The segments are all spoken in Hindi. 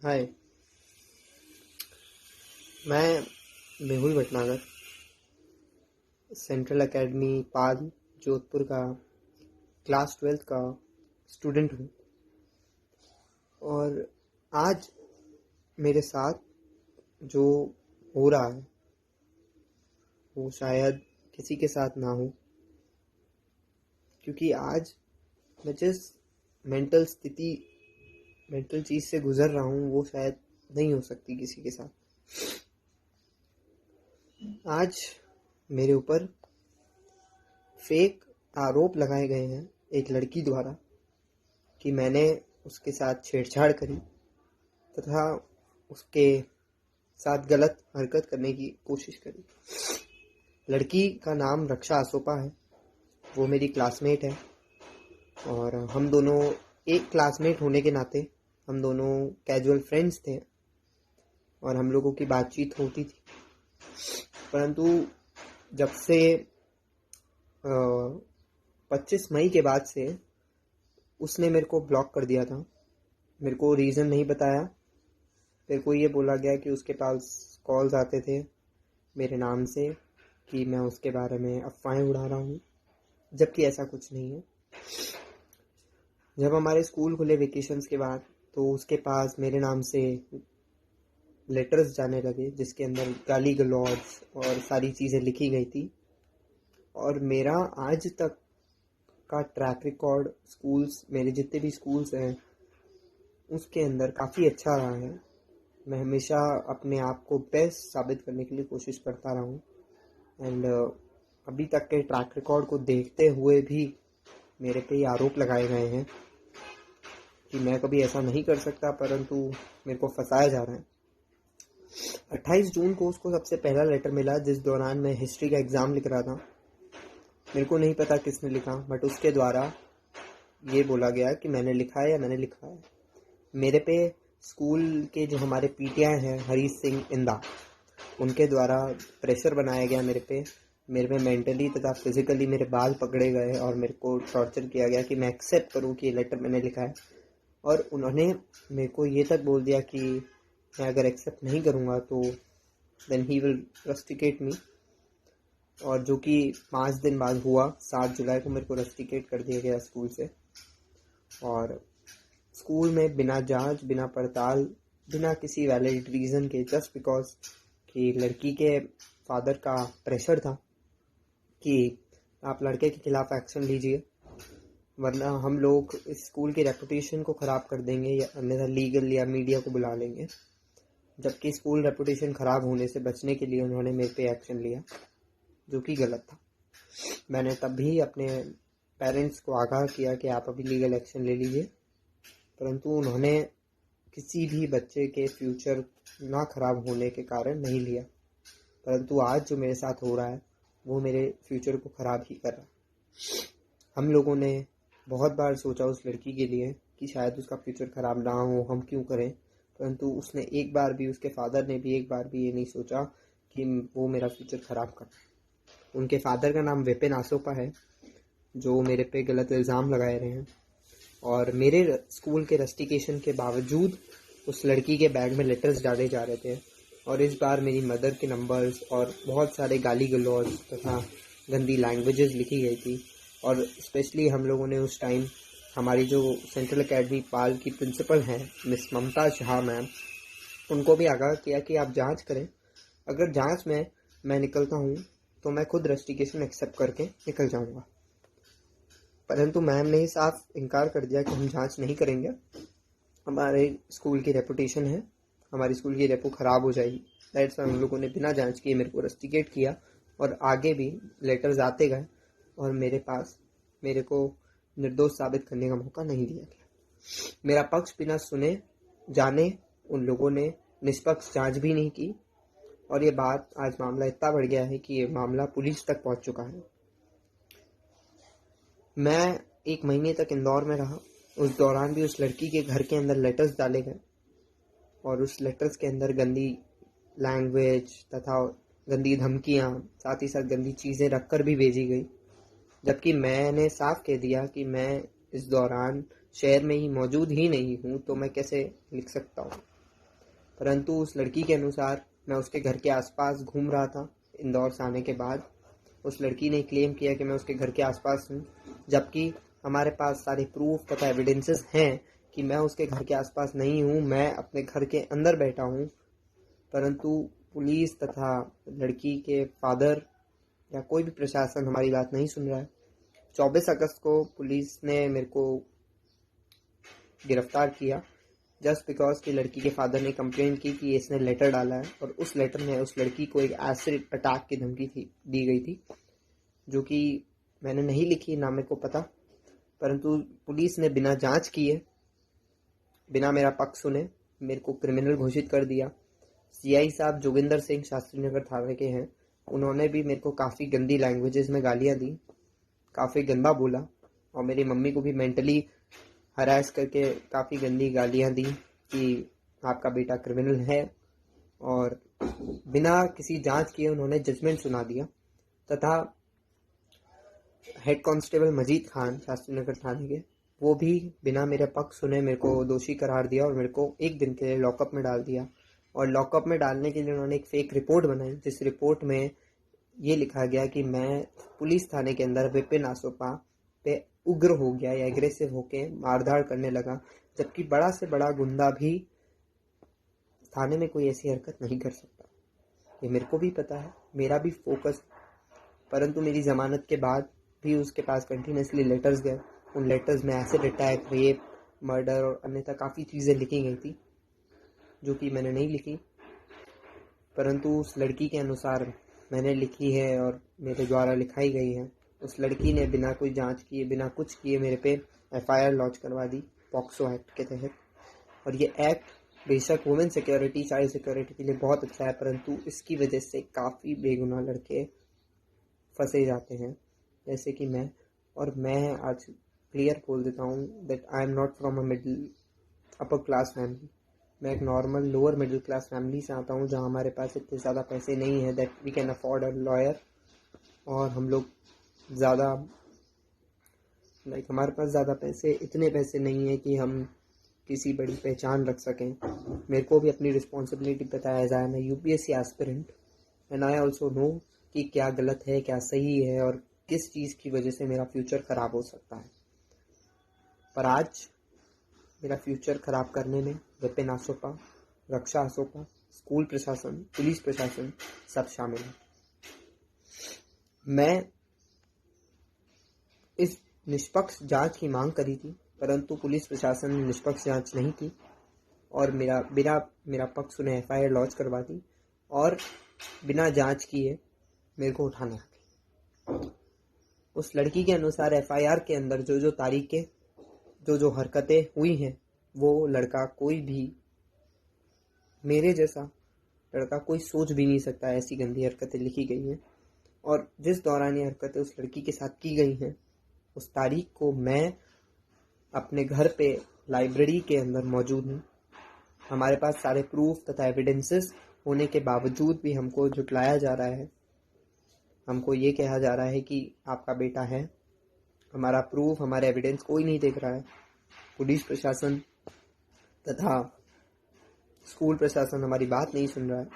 हाय। मैं मेहुल भटनागर सेंट्रल एकेडमी पाल जोधपुर का क्लास 12th का स्टूडेंट हूँ। और आज मेरे साथ जो हो रहा है वो शायद किसी के साथ ना हो, क्योंकि आज मैं जिस मेंटल चीज़ से गुजर रहा हूँ वो शायद नहीं हो सकती किसी के साथ। आज मेरे ऊपर फेक आरोप लगाए गए हैं एक लड़की द्वारा कि मैंने उसके साथ छेड़छाड़ करी तथा उसके साथ गलत हरकत करने की कोशिश करी। लड़की का नाम रक्षा आसोपा है। वो मेरी क्लासमेट है और हम दोनों एक क्लासमेट होने के नाते हम दोनों कैजुअल फ्रेंड्स थे और हम लोगों की बातचीत होती थी। परंतु जब से 25 मई के बाद से उसने मेरे को ब्लॉक कर दिया था। मेरे को रीज़न नहीं बताया। मेरे को ये बोला गया कि उसके पास कॉल्स आते थे मेरे नाम से कि मैं उसके बारे में अफवाहें उड़ा रहा हूँ, जबकि ऐसा कुछ नहीं है। जब हमारे स्कूल खुले वेकेशंस के बाद तो उसके पास मेरे नाम से लेटर्स जाने लगे जिसके अंदर गाली गलौज और सारी चीज़ें लिखी गई थी। और मेरा आज तक का ट्रैक रिकॉर्ड स्कूल्स, मेरे जितने भी स्कूल्स हैं उसके अंदर काफ़ी अच्छा रहा है। मैं हमेशा अपने आप को बेस्ट साबित करने के लिए कोशिश करता रहा हूँ। एंड अभी तक के ट्रैक रिकॉर्ड को देखते हुए भी मेरे पे ये आरोप लगाए गए हैं कि मैं कभी ऐसा नहीं कर सकता, परंतु मेरे को फंसाया जा रहा है। 28 जून को उसको सबसे पहला लेटर मिला जिस दौरान मैं हिस्ट्री का एग्ज़ाम लिख रहा था। मेरे को नहीं पता किसने लिखा, बट उसके द्वारा ये बोला गया कि मैंने लिखा है या मैंने लिखा है। मेरे पे स्कूल के जो हमारे पीटीआई हैं हरीश सिंह इंदा, उनके द्वारा प्रेशर बनाया गया मेरे पे मेंटली तथा फिजिकली मेरे बाल पकड़े गए और मेरे को टॉर्चर किया गया कि मैं एक्सेप्ट करूं कि ये लेटर मैंने लिखा है। और उन्होंने मेरे को ये तक बोल दिया कि मैं अगर एक्सेप्ट नहीं करूंगा तो देन ही विल रस्टिकेट मी। और जो कि 5 दिन बाद हुआ। 7 जुलाई को मेरे को रस्टिकेट कर दिया गया स्कूल से। और स्कूल में बिना जांच, बिना पड़ताल, बिना किसी वैलिड रीज़न के, जस्ट बिकॉज कि लड़की के फादर का प्रेशर था कि आप लड़के के खिलाफ एक्शन लीजिए वरना हम लोग इस स्कूल की रेपुटेशन को ख़राब कर देंगे या अन्यथा लीगल या मीडिया को बुला लेंगे। जबकि स्कूल रेपुटेशन ख़राब होने से बचने के लिए उन्होंने मेरे पे एक्शन लिया, जो कि गलत था। मैंने तब भी अपने पेरेंट्स को आगाह किया कि आप अभी लीगल एक्शन ले लीजिए, परंतु उन्होंने किसी भी बच्चे के फ्यूचर ना ख़राब होने के कारण नहीं लिया। परंतु आज जो मेरे साथ हो रहा है वो मेरे फ्यूचर को ख़राब ही कर रहा है। हम लोगों ने बहुत बार सोचा उस लड़की के लिए कि शायद उसका फ्यूचर ख़राब ना हो, हम क्यों करें, परंतु उसने एक बार भी, उसके फादर ने भी एक बार भी ये नहीं सोचा कि वो मेरा फ्यूचर ख़राब कर। उनके फादर का नाम विपिन आसोपा है, जो मेरे पे गलत इल्ज़ाम लगाए रहे हैं। और मेरे स्कूल के रस्टिकेशन के बावजूद उस लड़की के बैग में लेटर्स डाले जा रहे थे और इस बार मेरी मदर के नंबर्स और बहुत सारे गाली गलौज तथा गंदी लैंग्वेजेस लिखी गई थी। और स्पेशली हम लोगों ने उस टाइम हमारी जो सेंट्रल एकेडमी पाल की प्रिंसिपल हैं मिस ममता शाह मैम, उनको भी आगाह किया कि आप जांच करें। अगर जांच में मैं निकलता हूँ तो मैं खुद रस्टिकेशन एक्सेप्ट करके निकल जाऊँगा। परंतु मैम ने साफ इनकार कर दिया कि हम जांच नहीं करेंगे, हमारे स्कूल की रेपुटेशन है, हमारी स्कूल की रेपो ख़राब हो जाएगी। दैट्स वाई हम लोगों ने बिना जांच किए मेरे को रस्टिकेट किया और आगे भी लेटर्स आते गए और मेरे को निर्दोष साबित करने का मौका नहीं दिया गया। मेरा पक्ष बिना सुने जाने उन लोगों ने निष्पक्ष जांच भी नहीं की और ये बात, आज मामला इतना बढ़ गया है कि ये मामला पुलिस तक पहुंच चुका है। मैं 1 महीने तक इंदौर में रहा। उस दौरान भी उस लड़की के घर के अंदर लेटर्स डाले गए और उस लेटर्स के अंदर गंदी लैंग्वेज तथा गंदी धमकियाँ, साथ ही साथ गंदी चीज़ें रखकर भी भेजी गई। जबकि मैंने साफ कह दिया कि मैं इस दौरान शहर में ही मौजूद ही नहीं हूँ, तो मैं कैसे लिख सकता हूँ। परंतु उस लड़की के अनुसार मैं उसके घर के आसपास घूम रहा था इंदौर से आने के बाद। उस लड़की ने क्लेम किया कि मैं उसके घर के आसपास हूँ, जबकि हमारे पास सारे प्रूफ तथा एविडेंसेस हैं कि मैं उसके घर के आसपास नहीं हूँ, मैं अपने घर के अंदर बैठा हूँ। परंतु पुलिस तथा लड़की के फादर या कोई भी प्रशासन हमारी बात नहीं सुन रहा है। 24 अगस्त को पुलिस ने मेरे को गिरफ्तार किया जस्ट बिकॉज कि लड़की के फादर ने कंप्लेन की कि इसने लेटर डाला है, और उस लेटर में उस लड़की को एक एसिड अटैक की धमकी दी गई थी, जो कि मैंने नहीं लिखी, ना मेरे को पता। परंतु पुलिस ने बिना जांच किए, बिना मेरा पक्ष सुने मेरे को क्रिमिनल घोषित कर दिया। सीआई साहब जोगिंदर सिंह शास्त्री नगर थाने के हैं, उन्होंने भी मेरे को काफ़ी गंदी लैंग्वेजेस में गालियाँ दी, काफ़ी गंदा बोला, और मेरी मम्मी को भी मेंटली हरास करके काफ़ी गंदी गालियाँ दी कि आपका बेटा क्रिमिनल है, और बिना किसी जांच किए उन्होंने जजमेंट सुना दिया। तथा हेड कांस्टेबल मजीद खान शास्त्री नगर थाने के, वो भी बिना मेरे पक्ष सुने मेरे को दोषी करार दिया और मेरे को 1 दिन के लिए लॉकअप में डाल दिया। और लॉकअप में डालने के लिए उन्होंने एक फेक रिपोर्ट बनाई, जिस रिपोर्ट में ये लिखा गया कि मैं पुलिस थाने के अंदर विपिन आसोपा पे उग्र हो गया या एग्रेसिव होके मारधाड़ करने लगा, जबकि बड़ा से बड़ा गुंडा भी थाने में कोई ऐसी हरकत नहीं कर सकता। ये मेरे को भी पता है, मेरा भी फोकस। परंतु मेरी जमानत के बाद भी उसके पास कंटिन्यूसली लेटर्स गए। उन लेटर्स में एसिड अटैक, रेप, मर्डर और अन्यथा काफ़ी चीज़ें लिखी गई थी जो कि मैंने नहीं लिखी, परंतु उस लड़की के अनुसार मैंने लिखी है और मेरे द्वारा लिखाई गई है। उस लड़की ने बिना कोई जांच किए, बिना कुछ किए मेरे पे एफआईआर लॉन्च करवा दी पॉक्सो एक्ट के तहत। और ये एक्ट बेशक वुमेन सिक्योरिटी, चाइल्ड सिक्योरिटी के लिए बहुत अच्छा है, परंतु इसकी वजह से काफ़ी बेगुनाह लड़के फंसे जाते हैं, जैसे कि मैं। और मैं आज क्लियर बोल देता हूँ that I am not from a middle upper class family. मैं एक normal lower middle class family से आता हूँ, जहाँ हमारे पास इतने ज़्यादा पैसे नहीं है that we can afford a lawyer, और हम लोग ज़्यादा हमारे पास ज़्यादा इतने पैसे नहीं है कि हम किसी बड़ी पहचान रख सकें। मेरे को भी अपनी रिस्पॉन्सिबिलिटी पता है, as I am a UPSC aspirant, and I also know कि क्या गलत है, क्या सही है, और किस चीज़ की वजह से मेरा फ्यूचर ख़राब हो सकता है। पर आज मेरा फ्यूचर ख़राब करने में विपिन आसोपा, रक्षा आसोपा, स्कूल प्रशासन, पुलिस प्रशासन सब शामिल है। मैं इस निष्पक्ष जांच की मांग करी थी, परंतु पुलिस प्रशासन ने निष्पक्ष जांच नहीं की और मेरा पक्ष उन्हें एफआईआर लॉन्च करवा दी, और बिना जांच किए मेरे को उठाने आ गई। उस लड़की के अनुसार एफआईआर के अंदर जो तारीखें, जो हरकतें हुई हैं, वो लड़का कोई भी, मेरे जैसा लड़का कोई सोच भी नहीं सकता, ऐसी गंदी हरकतें लिखी गई हैं। और जिस दौरान ये हरकतें उस लड़की के साथ की गई हैं, उस तारीख को मैं अपने घर पे लाइब्रेरी के अंदर मौजूद हूँ। हमारे पास सारे प्रूफ तथा एविडेंसेस होने के बावजूद भी हमको झुटलाया जा रहा है। हमको ये कहा जा रहा है कि आपका बेटा है। हमारा प्रूफ, हमारे एविडेंस कोई नहीं देख रहा है। पुलिस प्रशासन तथा स्कूल प्रशासन हमारी बात नहीं सुन रहा है।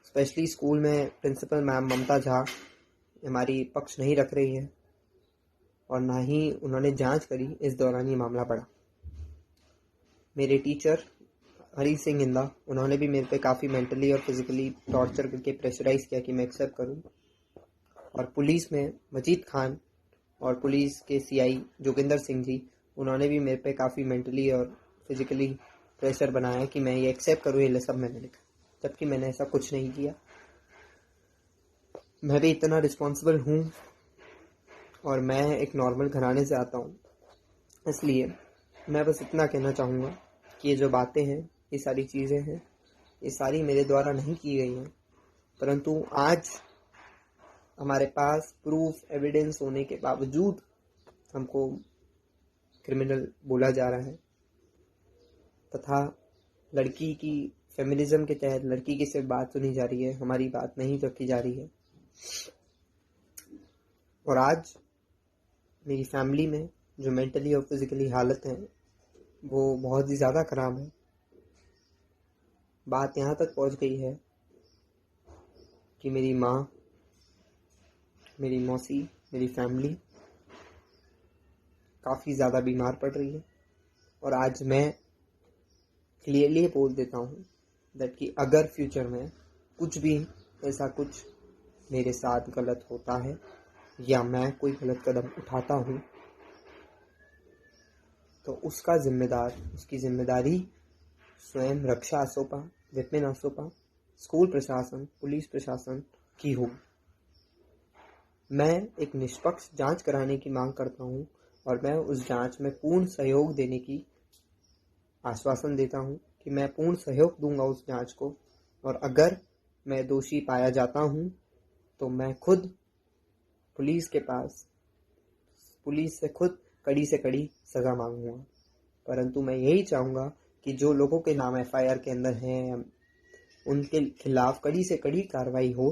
स्पेशली स्कूल में प्रिंसिपल मैम ममता झा हमारी पक्ष नहीं रख रही है, और ना ही उन्होंने जांच करी। इस दौरान ये मामला बढ़ा। मेरे टीचर हरी सिंह इंदा, उन्होंने भी मेरे पे काफ़ी मेंटली और फिजिकली टॉर्चर करके प्रेशराइज किया कि मैं एक्सेप्ट करूं। और पुलिस में मजीद खान और पुलिस के सीआई जोगिंदर सिंह जी, उन्होंने भी मेरे पे काफ़ी मेंटली और फिजिकली प्रेशर बनाया कि मैं ये एक्सेप्ट करूँ, ये सब मैंने लिखा, जबकि मैंने ऐसा कुछ नहीं किया। मैं भी इतना रिस्पॉन्सिबल हूँ और मैं एक नॉर्मल घराने से आता हूँ, इसलिए मैं बस इतना कहना चाहूँगा कि ये जो बातें हैं, ये सारी चीज़ें हैं, ये सारी मेरे द्वारा नहीं की गई हैं, परंतु आज हमारे पास प्रूफ, एविडेंस होने के बावजूद हमको क्रिमिनल बोला जा रहा है, तथा लड़की की फेमिनिज्म के तहत लड़की की सिर्फ बात सुनी जा रही है, हमारी बात नहीं रखी जा रही है। और आज मेरी फैमिली में जो मेंटली और फिजिकली हालत है वो बहुत ही ज़्यादा ख़राब है। बात यहाँ तक पहुँच गई है कि मेरी माँ, मेरी मौसी, मेरी फैमिली काफ़ी ज़्यादा बीमार पड़ रही है। और आज मैं क्लियरली बोल देता हूँ दैट कि अगर फ्यूचर में कुछ भी ऐसा कुछ मेरे साथ गलत होता है या मैं कोई गलत कदम उठाता हूँ तो उसकी जिम्मेदारी स्वयं रक्षा आसोपा, विपिन आसोपा, स्कूल प्रशासन, पुलिस प्रशासन की होगी। मैं एक निष्पक्ष जांच कराने की मांग करता हूं और मैं उस जांच में पूर्ण सहयोग देने की आश्वासन देता हूं कि मैं पूर्ण सहयोग दूंगा उस जांच को। और अगर मैं दोषी पाया जाता हूं तो मैं खुद पुलिस से खुद कड़ी से कड़ी सज़ा मांगूंगा। परंतु मैं यही चाहूँगा कि जो लोगों के नाम एफआईआर के अंदर हैं उनके खिलाफ कड़ी से कड़ी कार्रवाई हो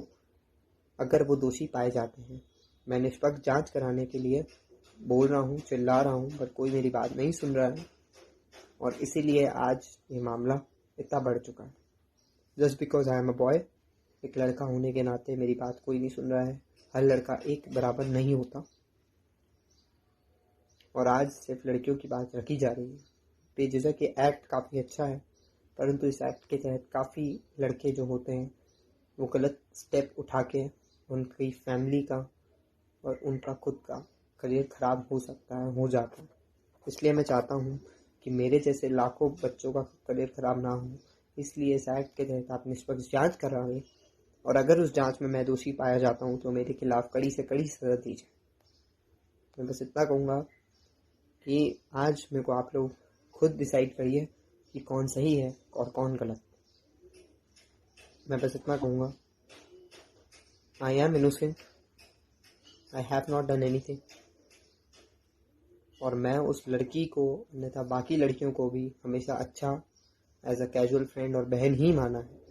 अगर वो दोषी पाए जाते हैं। मैं निष्पक्ष जांच कराने के लिए बोल रहा हूँ, चिल्ला रहा हूँ, पर कोई मेरी बात नहीं सुन रहा है और इसीलिए आज ये मामला इतना बढ़ चुका है। Just because I am a boy, एक लड़का होने के नाते मेरी बात कोई नहीं सुन रहा है। हर लड़का एक बराबर नहीं होता और आज सिर्फ लड़कियों की बात रखी जा रही है। बेझिझक ये एक्ट काफ़ी अच्छा है, परंतु इस एक्ट के तहत काफ़ी लड़के जो होते हैं वो गलत स्टेप उठा के उनकी फैमिली का और उनका खुद का करियर ख़राब हो सकता है, हो जाता है। इसलिए मैं चाहता हूँ कि मेरे जैसे लाखों बच्चों का करियर ख़राब ना हो, इसलिए इस एक्ट के तहत आप निष्पक्ष जाँच कराएं और अगर उस जाँच में मैं दोषी पाया जाता हूँ तो मेरे खिलाफ़ कड़ी से कड़ी सज़ा दी जाए। मैं बस इतना कहूँगा कि आज मेरे को आप लोग खुद डिसाइड करिए कि कौन सही है और कौन गलत। मैं बस इतना कहूँगा, I am innocent, I have not done anything. और मैं उस लड़की को अन्यथा बाकी लड़कियों को भी हमेशा अच्छा एज अ कैजुअल फ्रेंड और बहन ही माना है।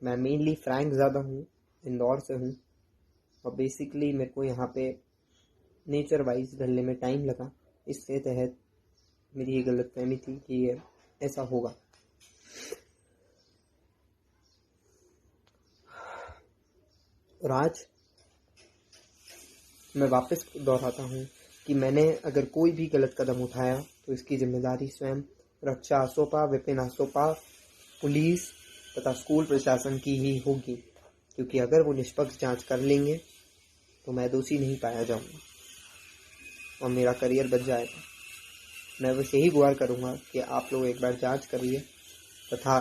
मैं मेनली फ्रैंक ज़्यादा हूँ, इंदौर से हूँ और बेसिकली मेरे को यहाँ पे नेचर वाइज ढलने में टाइम लगा। इसके तहत मेरी ये गलतफहमी थी कि ये ऐसा होगा। और आज मैं वापस दोहराता हूँ कि मैंने अगर कोई भी गलत कदम उठाया तो इसकी जिम्मेदारी स्वयं रक्षा आसोपा, विपिन आसोपा, पुलिस तथा स्कूल प्रशासन की ही होगी, क्योंकि अगर वो निष्पक्ष जांच कर लेंगे तो मैं दोषी नहीं पाया जाऊंगा और मेरा करियर बच जाएगा। मैं बस यही गुहार करूंगा कि आप लोग एक बार जांच करिए तथा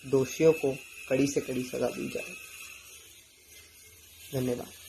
दोषियों को कड़ी से कड़ी सजा दी जाए। धन्यवाद।